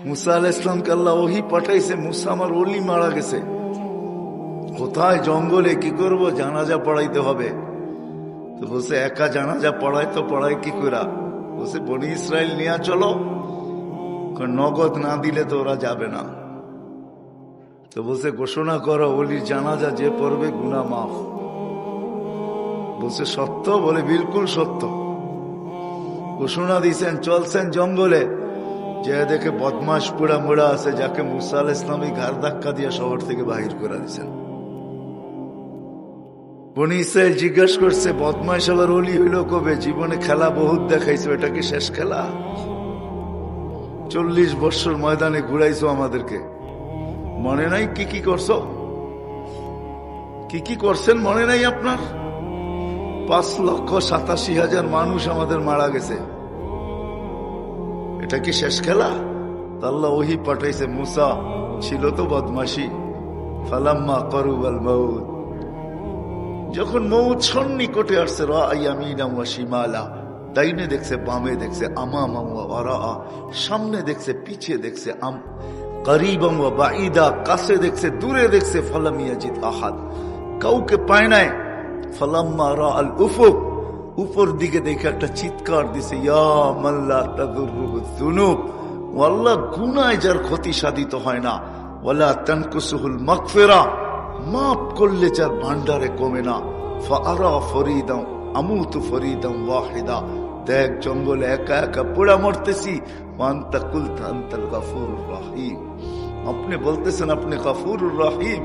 মুসা আলাইহিস সালামকে আল্লাহ ওহী পাঠাইছে, মুসা আমার ওলি মারা গেছে, কোথায় জঙ্গলে কি করব, জানাজা পড়াইতে হবে। তো বলছে একা জানাজা পড়াই তো পড়াই কি করে? বলছে বনি ইসরায়েল নিয়ে চলো, নগদ না দিলে তো ওরা যাবে না। তো বলছে ঘোষণা করো ওলির জানাজা যে পড়বে গুনাহ মাফ। বলছে সত্য? বলে বিলকুল সত্য। ঘোষণা দিয়েছেন, চলছেন জঙ্গলে, যে দেখে বদমাস পোড়া মোড়া আছে, যাকে মুসা আলাইহিস সালাম ঘাড় ধাক্কা দিয়ে শহর থেকে বাহির করে দিয়েছেন। বনি ইসরায়েল জিজ্ঞাসা করছে বদমাস আবার ওলি হইল কবে? জীবনে খেলা বহুত দেখাইছো, এটা কি শেষ খেলা? 40 বছর ময়দানে ঘুরাইছো আমাদেরকে, মনে নাই কি কি করছো, কি কি করছেন মনে নাই আপনার? 5,87,000 মানুষ আমাদের মারা গেছে, এটা কি শেষ খেলা? আল্লাহ ওহী পাঠাইছে, মুসা ছিল তো বদমাশি। ফালাম্মা করুবাল মাউত, যখন মৌত সন্নিকটে আসছে, রাআয়ামিনা ওয়া শিমালা, দাইনে দেখছে, বামে দেখছে, আমামা ওয়া ওয়ারাআ, সামনে দেখছে, পিছে দেখছে, করিবাম ওয়া বাঈদা, কাছে দেখছে, দূরে দেখছে, ফালাম ইয়াজিদ আহাদ, কাউকে পায় নাই। ফালাম্মা রাআল উফুক, উপর দিকে দেখে একটা চিৎকার দিছে, ইয়া মান লা তাদুররুহু যুনুব, ও আল্লাহ গুনায় যার ক্ষতি সাধিত হয় না, ওয়ালা তানকুসুহুল মাগফিরা, মাফ করলে যার ভান্ডারে কমে না। ফাআরা ফরিদাম আমুতু ফরিদাম ওয়াহিদা, দেখ জঙ্গলে একা একা পোড়া মরতেছি। ওয়ান্তা কুলতা আনতাল গফুরুর রহিম, আপনি বলতেছেন আপনি গফুরুর রহিম,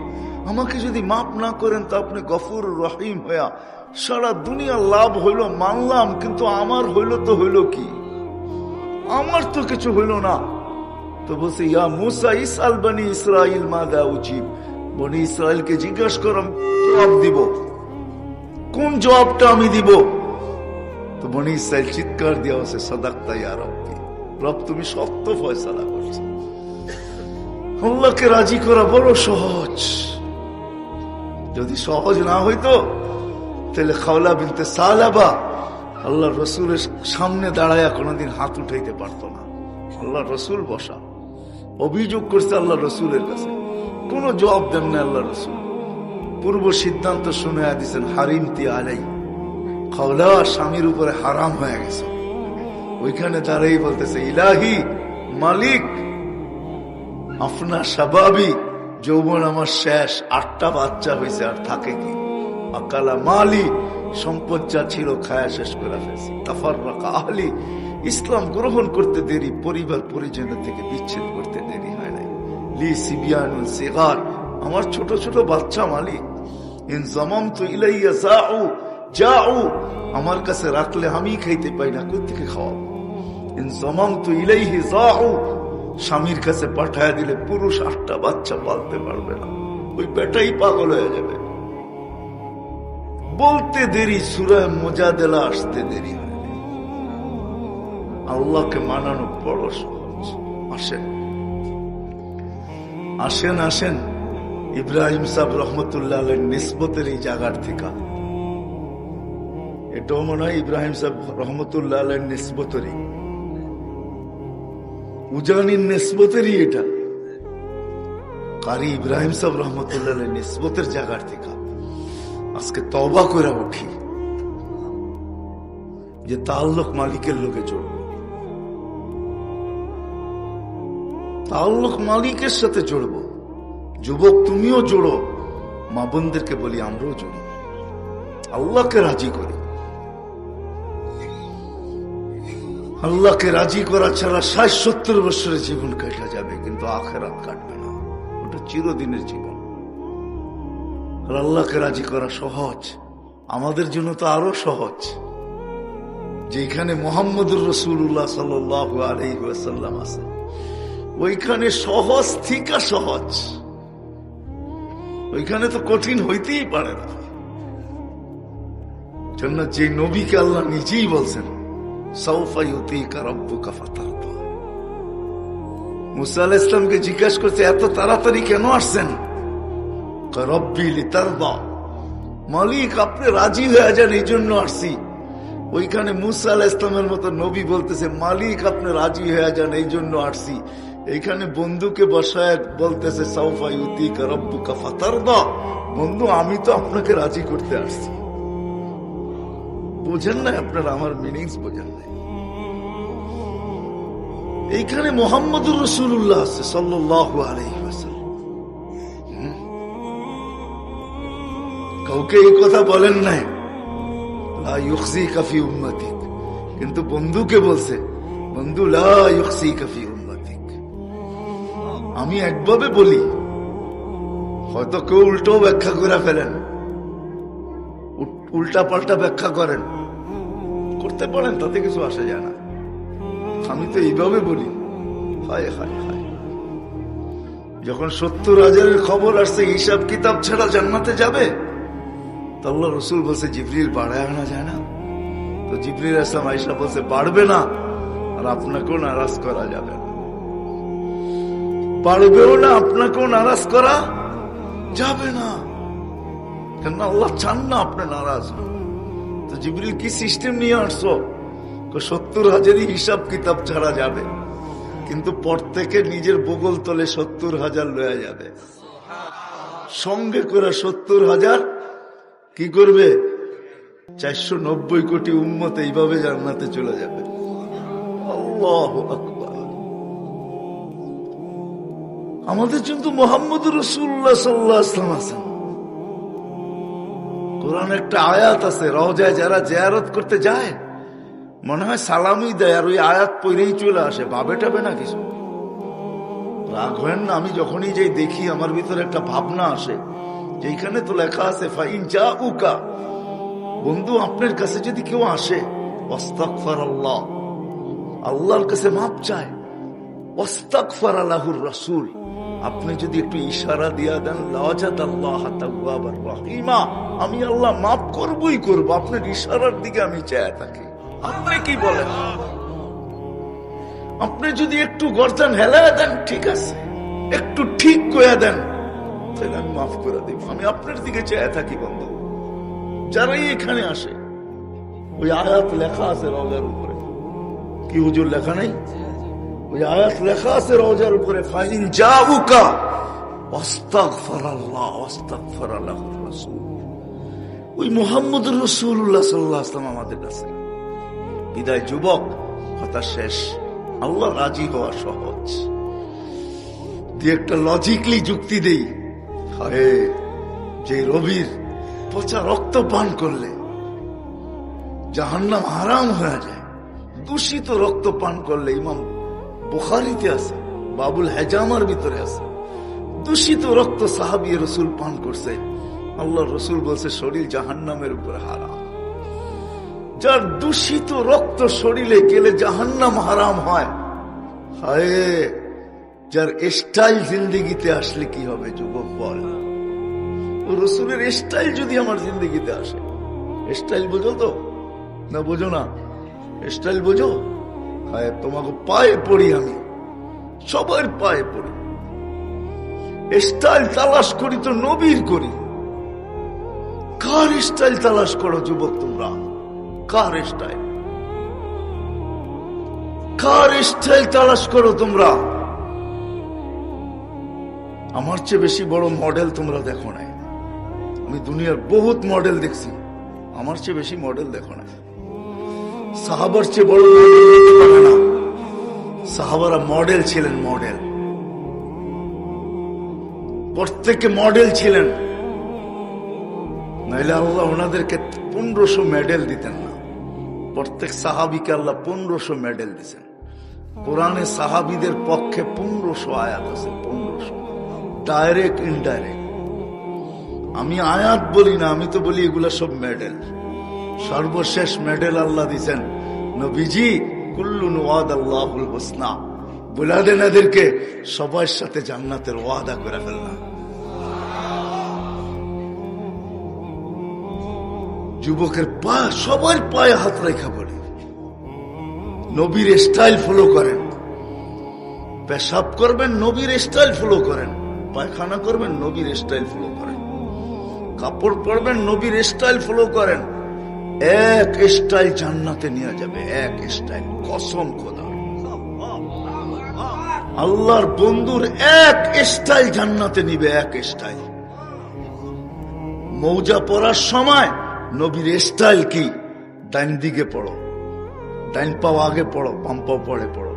আমাকে যদি মাফ না করেন তো আপনি গফুরুর রহিম হইয়া সারা দুনিয়া লাভ হইল মানলাম, কিন্তু আমার হইল তো হইল কি? আমার তো কিছু হইল না। তো বলছে ইয়া মুসা ইসআল বনি ইসরাইল মাযা উজিব, বনি ইসরায়েলকে জিজ্ঞাসা করো, জবাব দিব, কোন জবাবটা আমি দিব? তো বনি ইসরায়েল চিৎকার দেওয়া হচ্ছে, সাদাক্তা ইয়া রব্বি, রব তুমি সত্য ফয়সালা করছো। আল্লাহকে রাজি করা বড় সহজ। যদি সহজ না হইতো তাহলে খাওলা বিনতে সালাবা আল্লাহ রসুলের সামনে দাঁড়ায়া কোনোদিন হাত উঠাইতে পারতো না। আল্লাহ রসুল বসা, অভিযোগ করছে আল্লাহ রসুলের কাছে, কোন জবাব দেন না আল্লাহ রসুল। পূর্ব সিদ্ধান্ত শুনে দিচ্ছেন, হারিমতি আলাই, খাওলা স্বামীর উপরে হারাম হয়ে গেছে। ওইখানে দাঁড়াই বলতেছে, ইলাহি মালিক, আপনার স্বাভাবি যৌবন আমার শেষ, 8টা বাচ্চা হয়েছে, আর থাকে কি? আকালা মালি, সম্পদ যা ছিল খায়া শেষ করে ফেলছি। তাফাররাকা আহলি, ইসলাম গ্রহণ করতে দেরি, পরিবার পরিজনের থেকে বিচ্ছেদ করতে দেরি হয় নাই। লি সিবিয়ানুল সিগার, আমার ছোট ছোট বাচ্চা মালিক। ইন জামামতু ইলাইয়া জাউ, আমার কাছে রাখলে আমি খাইতে পাই না, কই থেকে খাওয়াবো? ইন জামামতু ইলাইহি জাউ, স্বামীর কাছে পাঠায় দিলে পুরুষ 8টা বাচ্চা পালতে পারবে না, ওই বেটাই পাগল হয়ে যাবে। বলতে দেরি, সূরা মুজাদালা আসতে দেরি হয়। আল্লাহকে মানানো বড় সহজ। আসেন আসেন আসেন, ইব্রাহিম সাহেব রহমতুল্লাহ আলাইহির নিসবতের এই জায়গার থেকে, এটাও মনে হয় ইব্রাহিম সাহেব রহমতুল্লাহ আলাইহির নিসবতেরই, উজানির নিসবতেরই এটা। কারি ইব্রাহিম সাহেব রহমতুল্লাহ আলাইহির নিসবতের জায়গার থেকে আজকে তওবা করে উঠি যে তাআল্লুক মালিকের লোকে জড়ব, তাআল্লুক মালিকের সাথে জড়ব। যুবক তুমিও জোড়ো, মা বোনদেরকে বলি আমরাও জড়ি, আল্লাহকে রাজি করি। আল্লাহকে রাজি করা ছাড়া 60-70 বছরের জীবন কাটা যাবে, কিন্তু আখিরাত কাটবে না, ওটা চিরদিনের জীবন। আর আল্লাহকে রাজি করা সহজ, আমাদের জন্য তো আরো সহজ। যেখানে মুহাম্মদুর রাসূলুল্লাহ সাল্লাল্লাহু আলাইহি ওয়াসাল্লাম আছে, ওইখানে সহজ থেকে সহজ, ওইখানে তো কঠিন হইতেই পারে না। জন্য যে নবীকে আল্লাহ নিজেই বলছেন, সাউফা ইউতিকা রাব্বুকা ফাতারদা। মুসা আলাইহিস সালামকে জিজ্ঞাসা করছে, এত তাড়াতাড়ি কেন আসছেন? রব্বি লিতারদা, মালিক আপনি রাজি হয়ে যান এই জন্য আসছি। ওইখানে মুসা আলাইহিস সালামের মতো নবী বলতেছে, মালিক আপনি রাজি হয়ে যান এই জন্য আসছি। এইখানে বন্ধুকে বসায় বলতেছে সাউফা ইউতিকা রাব্বুকা ফাতারদা। বন্ধু, আমি তো আপনাকে রাজি করতে আসছি। বোঝেন না আপনারা আমার মিনিংস বোঝেন না। এইখানে মুহাম্মদুর রাসূলুল্লাহ আছে সাল্লাল্লাহু আলাইহি ওয়াসাল্লাম। কাউকে এই কথা বলেন নাই লা ইউখজিকা ফি উম্মতিক, কিন্তু বন্ধুকে বলছে বন্ধু লা ইউখজিকা ফি উম্মতিক। আমি একভাবে বলি, হয়তো কেউ উল্টো ব্যাখ্যা করে ফেলেন, উল্টা পাল্টা ব্যাখ্যা করেন, করতে পারেন, তাতে কিছু আসে যায় না। আমি তো এইভাবে বলি। হায় হায় হায়, যখন 70,000-এর খবর আসছে হিসাব কিতাব ছাড়া জান্নাতে যাবে, তো আল্লাহ রসুল বলছে জিবরিল বাড়ায় আনা যায় না? তো জিবরিল আসলাম আয়েশা বলছে বাড়বে না, আর আপনাকেও নারাজ করা যাবে না। বাড়বেও না, আপনাকেও নারাজ করা যাবে না, কেন আল্লাহ চান না আপনি নারাজ হন। তো জিবরিল কি সিস্টেম নিয়ে আসছো? 70,000-ই হিসাব কিতাব ছাড়া যাবে, কিন্তু পর থেকে নিজের বগল তলে 70,000 লয়া যাবে, সঙ্গে করে 70,000 কি করবে? 490 কোটি উম্মত এইভাবে জান্নাতে চলে যাবে। আল্লাহু আকবার। আমাদের কিন্তু মুহাম্মদুর রাসূলুল্লাহ সাল্লাল্লাহু আলাইহি ওয়াসাল্লাম আছেন। কোরআনে একটা আয়াত আছে, রওজায় যারা জিয়ারত করতে যায় মনে হয় সালামই দেয়, আর ওই আয়াত পড়েই চলে আসে, ভাবে টাবে না কিছু। রাগ হয় না, আমি যখনই যাই দেখি আমার ভিতরে একটা ভাবনা আসে, যেখানে তো লেখা আছে ফাইন জাউকা, বন্ধু আপনার কাছে যদি কেউ আসে, ওয়াস্তাগফিরুল্লাহ, আল্লাহর কাছে মাপ চায়, ওয়াস্তাগফারা লাহুর রাসূল, আপনি যদি একটু ইশারা দিয়া দেন লাওয়াজাদাল্লাহ তাওয়াবার রহিমা, আমি আল্লাহ মাফ করবই করব, আপনার ইশারার দিকে আমি চেয়ে থাকি। আপনি কি বলেন? আপনি যদি একটু গর্দান হেলায় দেন, ঠিক আছে, একটু ঠিক করে দেন, তাহলে আমি মাফ করে দিব। আমি আপনার দিকে চেয়ে থাকি বন্ধু। যারাই এখানে আসে, ওই আয়াত লেখা আছে রওজার উপরে, কি হুজুর লেখা নাই? ওই আয়াত লেখা আছে রওজার উপরে, ফাইন জাউকা ওয়াস্তাগফিরুল্লাহ ওয়াস্তাগফির লাহুর রাসূল। ওই মুহাম্মদুর রাসূলুল্লাহ সাল্লাল্লাহু আলাইহি ওয়াসাল্লাম আমাদের কাছে। বিদায় যুবক, কথা শেষ। আল্লাহ রাজি হওয়া সহজ। দিয়ে একটা লজিকলি যুক্তি দেই, আরে যে রবির পচা রক্ত পান করলে জাহান্নাম হারাম হয়ে যায়, দূষিত রক্ত পান করলে, ইমাম বুখারীতে আছে, বাবুল হেজামার ভিতরে আছে, দূষিত রক্ত সাহাবী রাসূল পান করছে, আল্লাহ রসুল বলছে শরীর জাহান্নামের উপর হারাম। যার দূষিত রক্ত শরীরে গেলে জাহান্নাম হারাম হয়, হায় যার স্টাইল জিন্দেগিতে আসলে কি হবে যুবক বল? রসুলের স্টাইল যদি আমার জিন্দেগিতে আসে, স্টাইল বোঝো তো না? বোঝো না? স্টাইল বোঝো? হায় তোমাকে পায়ে পড়ি, আমি সবার পায়ে পড়ি, স্টাইল তালাশ করি তো নবীর করি। কার স্টাইল তালাশ করো যুবক তোমরা? কার স্টাইল? কার স্টাইল তালাশ করো তোমরা? আমার চেয়ে বেশি বড় মডেল তোমরা দেখো নাই। আমি দুনিয়ার বহুত মডেল দেখছি, আমার চেয়ে বেশি মডেল দেখো না। সাহাবার চেয়ে বড় মডেল দেখতে পারে না। সাহাবারা মডেল ছিলেন, মডেল, প্রত্যেকে মডেল ছিলেন, নাইলে আল্লাহ ওনাদেরকে 1500 মেডেল দিতেন না। প্রত্যেক সাহাবিকে আল্লাহ 1500 মেডেল দিতেন। কোরআনে সাহাবিদের পক্ষে 1500 আয়াত আছে, 1500, ডাইরেক্ট ইনডাইরেক্ট। আমি আয়াত বলি না, আমি তো বলি এগুলা সব মেডেল। সর্বশেষ মেডেল আল্লাহ দিচ্ছেন নবীজি, কুল্লুন ওয়াদাল্লাহুল হুসনা, বলে দেন এদেরকে সবার সাথে জান্নাতের ওয়াদা করে ফেললাম। যুবকের পা সবার পায়ে হাত রেখা পড়ে, নবীর স্টাইল ফলো করেন। পেশাব করবেন নবীর স্টাইল ফলো করেন, পায়খানা করবেন নবীর স্টাইল ফলো করেন, কাপড় পরবেন নবীর স্টাইল ফলো করেন। এক স্টাইল জান্নাতে নিয়ে যাবে, এক স্টাইল, কসম খোদা। আল্লাহর বন্ধুর এক স্টাইল জান্নাতে নিবে, এক স্টাইল। মৌজা পরার সময় নবীর স্টাইল কি? ডাইন দিকে পড়ো, ডাইন পাও আগে পড়ো, বাম পাও পরে পড়ো।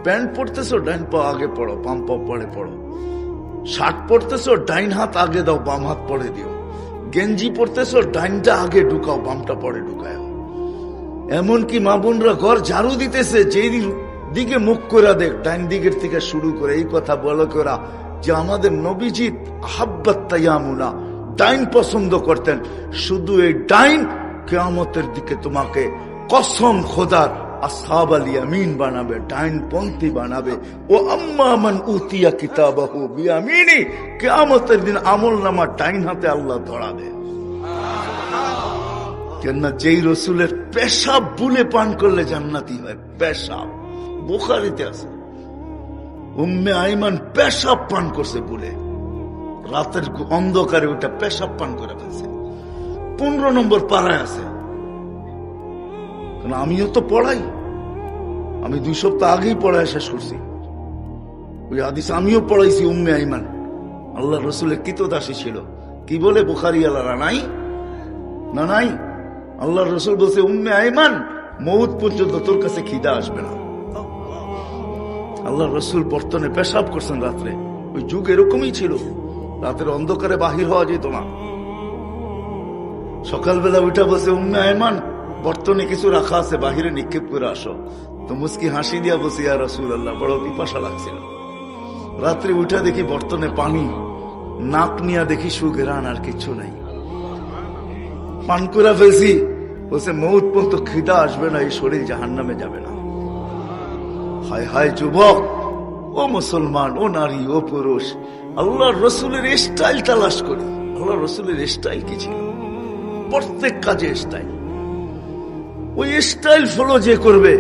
প্যান্ট পরতেছো, ডাইন পাও আগে পড়ো, বাম পাও পরে পড়ো। শার্ট পরতেছো, ডাইন হাত আগে দাও, বাম হাত পরে দিও। গেঞ্জি পরতেছো, ডাইনটা আগে ঢুকাও, বামটা পরে ঢুকাও। এমনকি মা বোনরা ঘর ঝাড়ু দিতেছে, যেই দিকে মুখ করে দেখ, ডাইন দিকের থেকে শুরু করে এই কথা বলো করা যে আমাদের নবীজি হাব্বাত তায়ামুনা, ডাইন পছন্দ করতেন। শুধু এই ডাইন কিয়ামতের দিকে তোমাকে কসম খোদার আসহাব আল ইয়ামিন বানাবে, ডাইন পন্থী বানাবে। ও আম্মা মান উতিয়া কিতাবাহু বিয়ামিনি, কিয়ামতের দিন আমলনামা ডাইন হাতে আল্লাহ ধরাবে। কেননা যেই রসুলের পেশাব বুলে পান করলে জান্নাতি হয়, পেশাব। বুখারীতে আছে উম্মে আইমান পেশাব পান করছে বুলে, রাতের অন্ধকারে ওটা পেশাব পান করে ফেলছে। 15 নম্বর পাড়ায় আছে। আমিও তো পড়াই, আমি 2 সপ্তাহ আগেই পড়ায় শেষ করছি ওই হাদিস। আমিও পড়াইছি উম্মে আইমান, আল্লাহ রসুলের কৃতদাসী ছিল। কি বলে বুখারী আলারা নাই না নাই? আল্লাহ রসুল বলছে উম্মে আইমান মউত পর্যন্ত তোর কাছে খিদা আসবে না। আল্লাহ রসুল বর্তনে পেশাব করছেন রাত্রে। ওই যুগ এরকমই ছিল, রাতের অন্ধকারে বাহির হওয়া যেত না। সকালবেলা উঠা বসে উম্মে আইমান বর্তনে কিছু রাখা আছে, বাহিরে নিক্ষেপ করে আসো। তো মুস্কি হাসি দিয়া বসে ইয়া রাসূলুল্লাহ, বড় পিপাসা লাগছিল। রাত্রে উঠা দেখি বর্তনে পানি, নাক নিয়া দেখি সুঘেরান, আর কিছু নাই। পান করে ফেলছি, বলছে মউত পর্যন্ত খিদা আসবে না, এই শরীর জাহান্নামে যাবে না। হায় হায় যুবক, ও মুসলমান, ও নারী, ও পুরুষ, আল্লাহর রসুলের স্টাইল তালাশ করি। আল্লাহর রসুলের স্টাইল কি ছিল? প্রত্যেক কাজে স্টাইল। ওই স্টাইল ফলো যে করবে,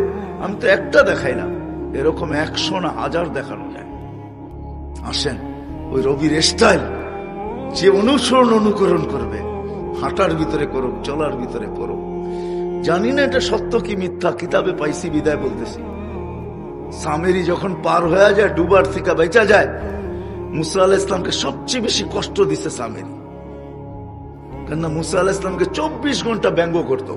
আমি তো একটা দেখাই না, এরকম 100 না 1000 দেখানো যায়। আসেন ওই রবির স্টাইল যে অনুসরণ অনুকরণ করবে, হাঁটার ভিতরে করুক, চলার ভিতরে করুক। জানি না এটা সত্য কি মিথ্যা, কিতাবে পাইছি বিদায় বলতেছি। সামেরি যখন পার হয়ে যায়, ডুবার থেকে বেঁচা যায়, মুসা আলাইহিস ইসলামকে সবচেয়ে বেশি কষ্ট দিছে সামেরি। কেননা মুসা আলাইহিস ইসলামকে 24 ঘন্টা ব্যঙ্গ করত।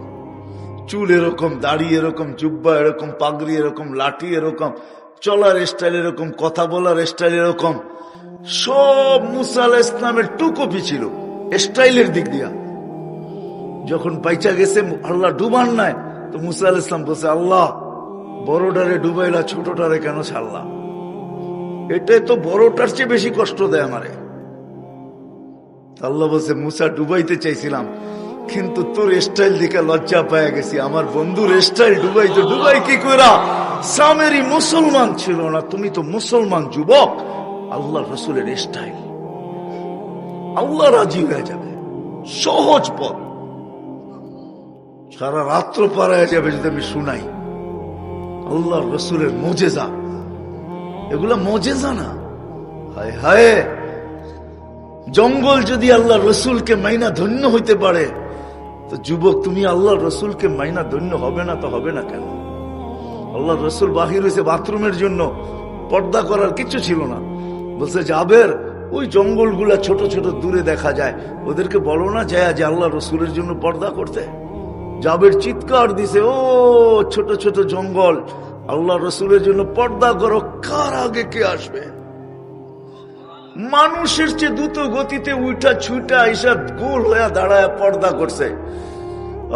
চুল এরকম, দাড়ি এরকম, জুব্বা এরকম, পাগড়ি এরকম, লাঠি এরকম, চলার স্টাইল এরকম, কথা বলার স্টাইল এরকম। সব মুসা আলাইহিস ইসলামের টু কপি ছিল স্টাইলের দিক দিয়া। যখন বাইচা গেছে, আল্লাহ ডুবান নাই, তো মুসা আলাইহিস ইসলাম বলছে, আল্লাহ বড়টারে ডুবাইলা, ছোটটারে কেন ছাড়লা? এটাই তো বড়টার চেয়ে বেশি কষ্ট দেয় আমারে। আল্লাহ বলছে, মুসা ডুবাইতে চাইছিলাম, কিন্তু তোর স্টাইল দেখে লজ্জা পায়া গেছি। আমার বন্ধুর স্টাইল ডুবাইতে, ডুবাই কি করা? সামেরি মুসলমান ছিল না, তুমি তো মুসলমান যুবক। আল্লাহ রসুলের স্টাইল, আল্লাহ রাজি হয়ে যাবে। সহজ পথ, সারা রাত্র পারায় যাবে যদি আমি শুনাই। আল্লাহ রসুলের মোজেজা, এগুলা মোজেজা না। হায় হায়, জঙ্গল যদি আল্লাহ রসুলকে মাইনা ধন্য হইতে পারে, তো যুবক তুমি আল্লাহ রসুলকে মাইনা ধন্য হবে না? তো হবে না কেন? আল্লাহ রসুল বাহির হয়েছে বাথরুমের জন্য, পর্দা করার কিছু ছিল না। বলছে, জাবের ওই জঙ্গলগুলা ছোট ছোট দূরে দেখা যায়, ওদেরকে বলো না যায় যে আল্লাহ রসুলের জন্য পর্দা করতে। জাবের চিৎকার দিছে, ও ছোট ছোট জঙ্গল, আল্লাহ রসুলের জন্য পর্দা করো। কার আগে কে আসবে? মানুষের চেয়ে দ্রুত গতিতে উঠা ছুটা এসব গোল হয়ে দাঁড়ায় পর্দা করছে।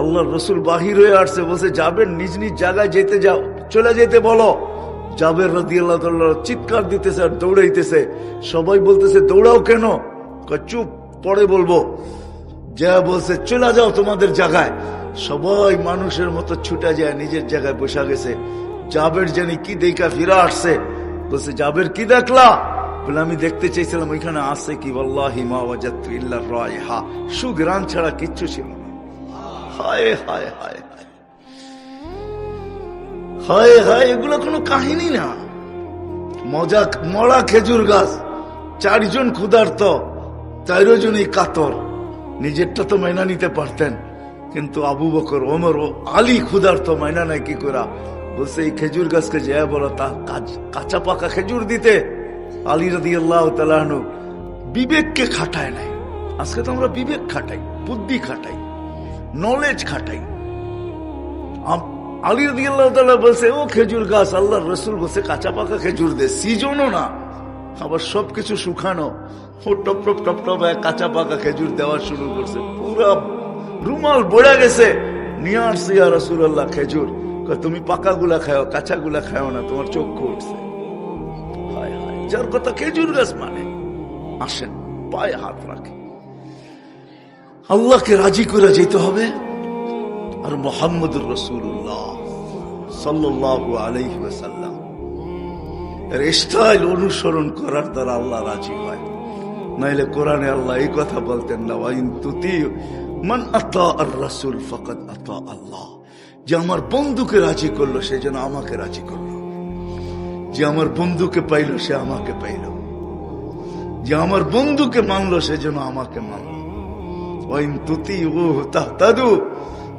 আল্লাহ রসুল বাহির হয়ে আসছে, বলছে, জাবের নিজ নিজ জায়গায় যেতে যাও, চলে যেতে বলো। জাবের রাদিয়াল্লাহু তাআলা চিৎকার দিতেছে আর দৌড়াইতেছে। সবাই বলতেছে, দৌড়াও কেন? চুপ, পরে বলবো। যা বলছে, চলে যাও তোমাদের জায়গায়। সবাই মানুষের মতো ছুটা যায়, নিজের জায়গায় বসা গেছে। জাবের জানি কি দেখা ফিরে আসছে। বলছে, জাবের কি দেখলা? বলে, আমি দেখতে চাইছিলাম ওইখানে আছে কি। ওয়াল্লাহি মা ওয়াজাদতু ইল্লা রায়হা, সুঘ্রাণ ছাড়া কিচ্ছু ছিল না। হায় হায় হায় হায় হায়, এগুলো কোনো কাহিনী না। মজা মরা খেজুর গাছ, 4 জন ক্ষুধার্ত, 4 জনই কাতর। নিজেরটা তো মাইনা নিতে পারতেন, কিন্তু আবু বকর, ওমর ও আলী ক্ষুধার্ত, মাইনা নাই কি করা? বলছে এই খেজুর গাছকে যে বলো তা কাঁচা পাকা খেজুর দিতে। আলী রাদিয়াল্লাহু তাআলা আনহু বিবেককে খাটায় নাই। আজকে তো আমরা বিবেক খাটাই, বুদ্ধি খাটাই, নলেজ খাটাই। আলী রাদিয়াল্লাহু তাআলা বলছে ও খেজুর গাছ, আল্লাহর রাসূল বলছে কাঁচা পাকা খেজুর দে, সিজনও না, আবার সবকিছু শুকানো, ও টপ টপ টপ টপ কাঁচা পাকা খেজুর দেওয়া শুরু করছে। পুরা রুমাল বড়া গেছে, নিয়ে আসছে ইয়া রাসূলুল্লাহ খেজুর। তুমি পাকা গুলা খাও, কাঁচা গুলা খাও না, তোমার চক্ষু উঠছে। যার কথা খেজুর গাছ মানে। আসেন পায়ে হাত রাখে, আল্লাহকে রাজি করে যেতে হবে। আর মুহাম্মদুর রাসূলুল্লাহ সাল্লাল্লাহু আলাইহি ওয়াসাল্লাম এর স্টাইল অনুসরণ করার দ্বারা আল্লাহ রাজি হয়। নাইলে কোরআনে আল্লাহ এই কথা বলতেন না, ওয়াইন তুতিউ মান আতা আর রাসূল ফাকাদ আতা আল্লাহ। যে আমার বন্ধুকে রাজি করলো সে যেন আমাকে রাজি করলো, যে আমার বন্ধুকে পাইলো সে আমাকে পাইলো, যে আমার বন্ধুকে মানলো সে যেন আমাকে মানলো। ওয়াইন তুতিউ তাহতাদু,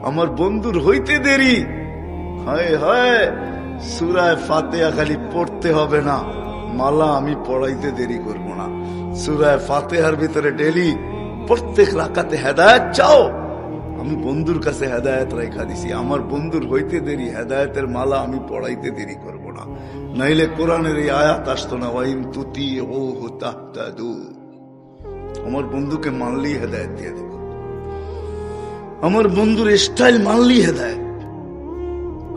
আমার বন্ধুর হইতে দেরি। হায় হায়, সূরা ফাতিহা খালি পড়তে হবে না, মালা আমি পড়াইতে দেরি করব না। সূরা ফাতিহার ভিতরে ডেলি প্রত্যেক রাকাতে হেদায়েত চাও, আমি বন্ধুর কাছে হেদায়েত রেখা দিছি। আমার বন্ধুর হইতে দেরি, হেদায়েতের মালা আমি পড়াইতে দেরি করব না, নাইলে কোরআনের এই আয়াত আসতো না, ওয়াইন তুতিউহু তাহতাদু। আমার বন্ধুকে মানলেই হেদায়েত দিয়ে দেব, আমার বন্ধুর স্টাইল মানলেই হেদায়েত,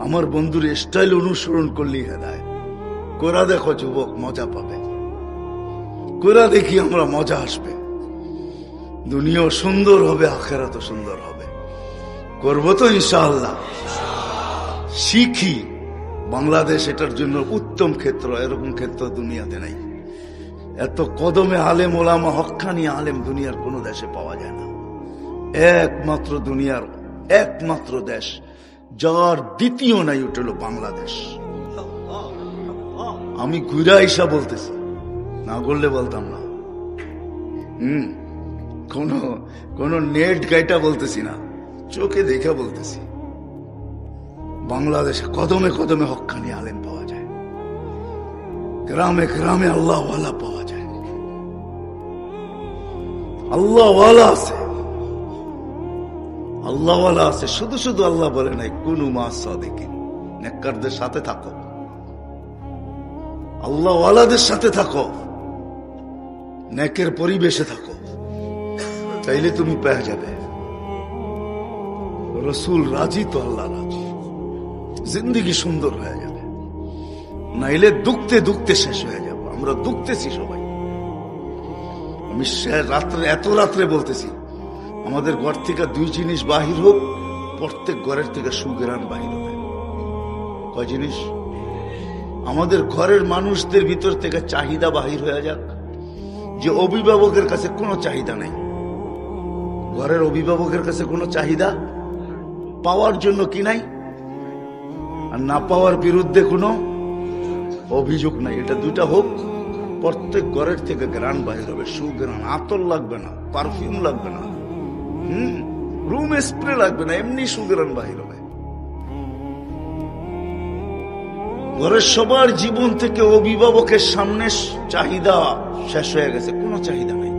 আমার বন্ধুর স্টাইল অনুসরণ করলেই হেদায়েত। কোরা দেখো যুবক, মজা পাবে। কোরা দেখি আমরা, মজা আসবে, দুনিয়াও সুন্দর হবে, আখিরাতও সুন্দর হবে। করবো তো ইনশাআল্লাহ। শিখি, বাংলাদেশ এটার জন্য উত্তম ক্ষেত্র, এরকম ক্ষেত্র দুনিয়াতে নাই। এত কদমে আলেম ওলামা, হক্কানি আলেম দুনিয়ার কোন দেশে পাওয়া যায় না। একমাত্র দুনিয়ার একমাত্র দেশ যার দ্বিতীয় নাই, ওটা হলো বাংলাদেশ। আমি ঘুরা ইসা বলতেছি, না করলে বলতাম না। কোন নেট গাইটা বলতেছি না, চোখে দেখা বলতেছি। বাংলাদেশে কদমে কদমে হক্কানি আলেম পাওয়া যায়, গ্রামে গ্রামে আল্লাহওয়ালা পাওয়া যায়। আল্লাহওয়ালা আছে, আল্লাহওয়ালা আছে। শুধু শুধু আল্লাহ বলে নাই কুনু মা সাদিকিন, নেককারদের সাথে থাকো, আল্লাহওয়ালাদের সাথে থাকো, নেকের পরিবেশে থাকো, তাইলে তুমি পেয়ে যাবে। রসুল রাজি তো আল্লাহ রাজি, জিন্দগি সুন্দর হয়ে যাবে। নাইলে দুঃখতে দুঃখতে শেষ হয়ে যাব। আমরা দুঃখতেছি সবাই। আমি রাত্রে, এত রাত্রে বলতেছি, আমাদের ঘর থেকে দুই জিনিস বাহির হোক, প্রত্যেক ঘরের থেকে সুগ্রাণ বাহির হবে। কয় জিনিস? আমাদের ঘরের মানুষদের ভিতর থেকে চাহিদা বাহির হয়ে যাক, যে অভিভাবকের কাছে কোনো চাহিদা নাই। ঘরের অভিভাবকের কাছে কোনো চাহিদা পাওয়ার জন্য কি নাই, আর না পাওয়ার বিরুদ্ধে কোনো অভিযোগ নাই। এটা দুইটা হোক, প্রত্যেক ঘরের থেকে গ্রাণ বাহির হবে, সুগ্রাণ। আতর লাগবে না, পারফিউম লাগবে না, রুম স্প্রে লাগবে না, এমনি সুগ্রাণ বাহির হবে। ঘরের সবার জীবন থেকে অভিভাবকের সামনে চাহিদা শেষ হয়ে গেছে, কোনো চাহিদা নাই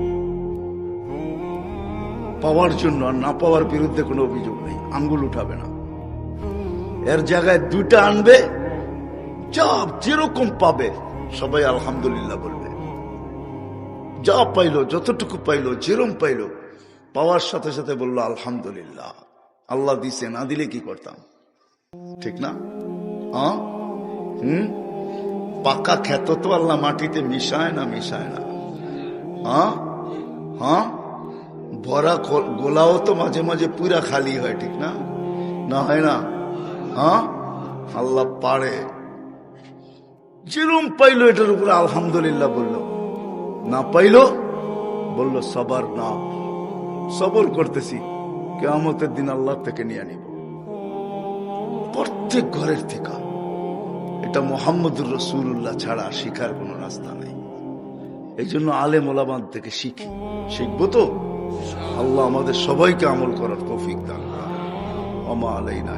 পাওয়ার জন্য, আর না পাওয়ার বিরুদ্ধে কোনো অভিযোগ নেই, আঙ্গুল উঠাবে না। এর জায়গায় দুইটা আনবে, যা যেরকম পাবে সবাই আলহামদুলিল্লাহ বলবে। যা পাইলো, যতটুকু পাইলো, যেরকম পাইলো, পাওয়ার সাথে সাথে বললো আলহামদুলিল্লাহ, আল্লাহ দিছে, না দিলে কি করতাম? ঠিক না? পাকা ক্ষেত তো আল্লাহ মাটিতে মিশায় না, মিশায় না। ভরা গোলাও তো মাঝে মাঝে পুরা খালি হয়, ঠিক না? না হয় না? আল্লাহ পারে। যেরম পাইলো এটার উপরে আলহামদুলিল্লাহ বললো, না পাইলো বললো সবার না, সবর করতেছি, কিয়ামতের দিন আল্লাহ থেকে নিয়ে নিব। প্রত্যেক ঘরের থেকে। এটা মুহাম্মদুর রাসূলুল্লাহ ছাড়া শিখার কোনো রাস্তা নাই। এই জন্য আলেম ওলামার থেকে শিখি, শিখবো তো। আল্লাহ আমাদের সবাইকে আমল করার তৌফিক দান করেন। ওয়া মা আলাইনা।